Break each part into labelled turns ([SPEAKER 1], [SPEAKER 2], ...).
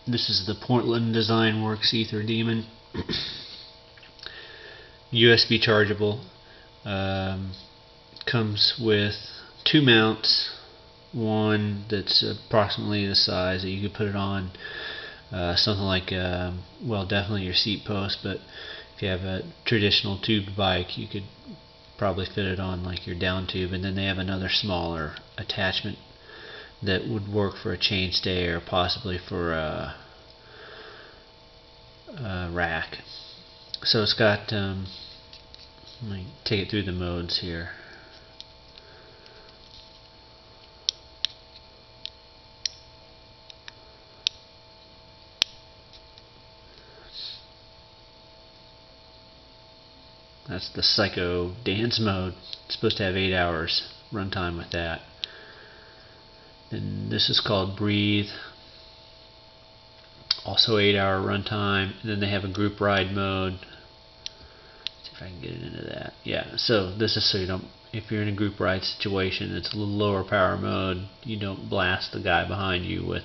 [SPEAKER 1] This is the Portland Design Works Aether Demon. USB chargeable. Comes with two mounts. One that's approximately the size that you could put it on something like, well, definitely your seat post, but if you have a traditional tubed bike, you could probably fit it on like your down tube. And then they have another smaller attachment that would work for a chainstay or possibly for a rack. So it's got, let me take it through the modes here. That's the Psycho Dance mode. It's supposed to have 8 hours runtime with that. And this is called Breathe. Also 8-hour runtime. And then they have a group ride mode. Let's see if I can get it into that. Yeah, so this is so you don't, if you're in a group ride situation, it's a little lower power mode. You don't blast the guy behind you with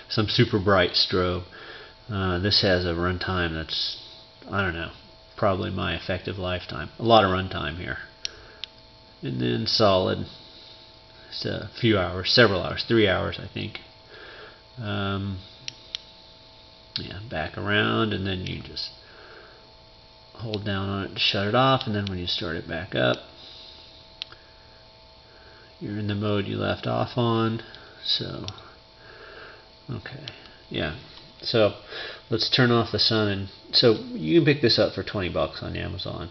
[SPEAKER 1] some super bright strobe. This has a runtime that's, I don't know, probably my effective lifetime. A lot of runtime here. And then solid, it's a few hours, several hours, 3 hours I think. Yeah, back around, and then you just hold down on it to shut it off, and then when you start it back up, you're in the mode you left off on. So, okay, yeah. So let's turn off the sun, and so you can pick this up for 20 bucks on Amazon.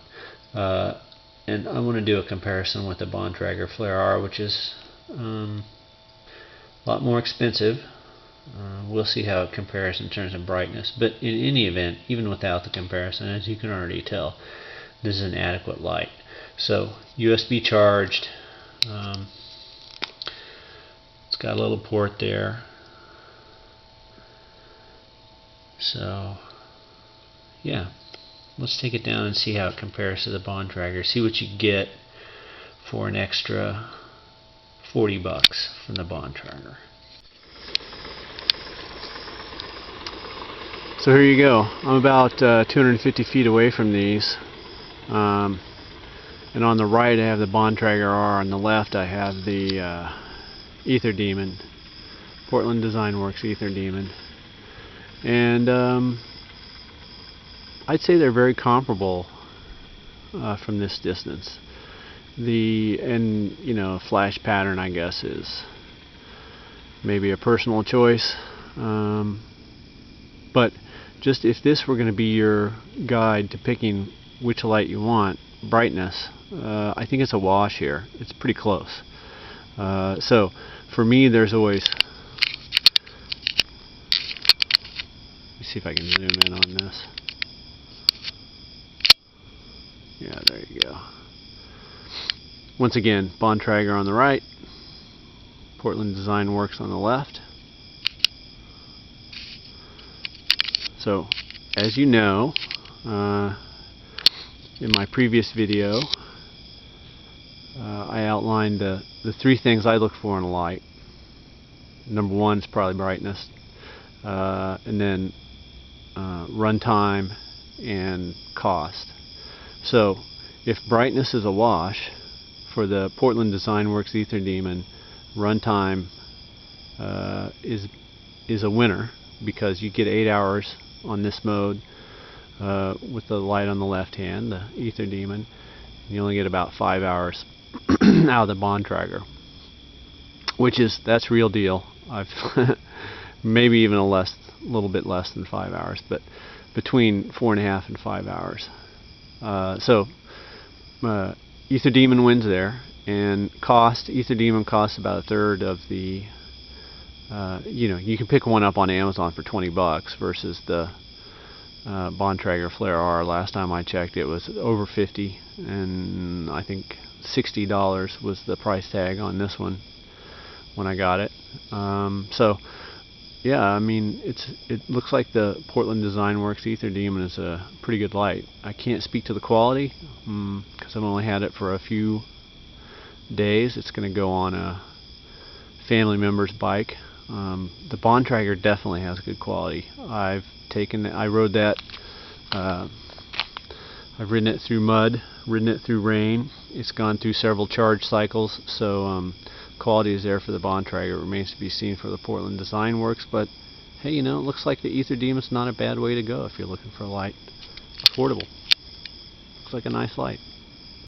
[SPEAKER 1] And I want to do a comparison with the Bontrager Flare R, which is a lot more expensive. We'll see how it compares in terms of brightness, but in any event, even without the comparison, as you can already tell, this is an adequate light. So USB charged. It's got a little port there. So yeah, let's take it down and see how it compares to the Bontrager. See what you get for an extra 40 bucks from the Bontrager. So here you go. I'm about 250 feet away from these. And on the right I have the Bontrager R. On the left I have the Aether Demon. Portland Design Works Aether Demon. And I'd say they're very comparable from this distance. You know, flash pattern, I guess, is maybe a personal choice. But just if this were going to be your guide to picking which light you want, brightness, I think it's a wash here. It's pretty close. So for me, there's always, let me see if I can zoom in on this. Yeah, there you go. Once again, Bontrager on the right, Portland Design Works on the left. So, as you know, in my previous video, I outlined the three things I look for in a light. Number one is probably brightness, and then runtime and cost. So, if brightness is a wash, for the Portland Design Works Aether Demon, runtime is a winner, because you get 8 hours on this mode with the light on the left hand, the Aether Demon. You only get about 5 hours out of the Bontrager, that's real deal. I've maybe even a little bit less than 5 hours, but between 4.5 and 5 hours. So Aether Demon wins there, and cost, Aether Demon costs about a third of the, you know, you can pick one up on Amazon for 20 bucks versus the Bontrager Flare R. Last time I checked, it was over 50, and I think $60 was the price tag on this one when I got it. So yeah, I mean, it looks like the Portland Design Works Aether Demon is a pretty good light. I can't speak to the quality because I've only had it for a few days. It's going to go on a family member's bike The Bontrager definitely has good quality. I rode that. I've ridden it through mud, ridden it through rain. It's gone through several charge cycles, so quality is there for the Bontrager. It remains to be seen for the Portland Design Works, but hey, you know, it looks like the Aether Demon's not a bad way to go if you're looking for a light. Affordable. Looks like a nice light.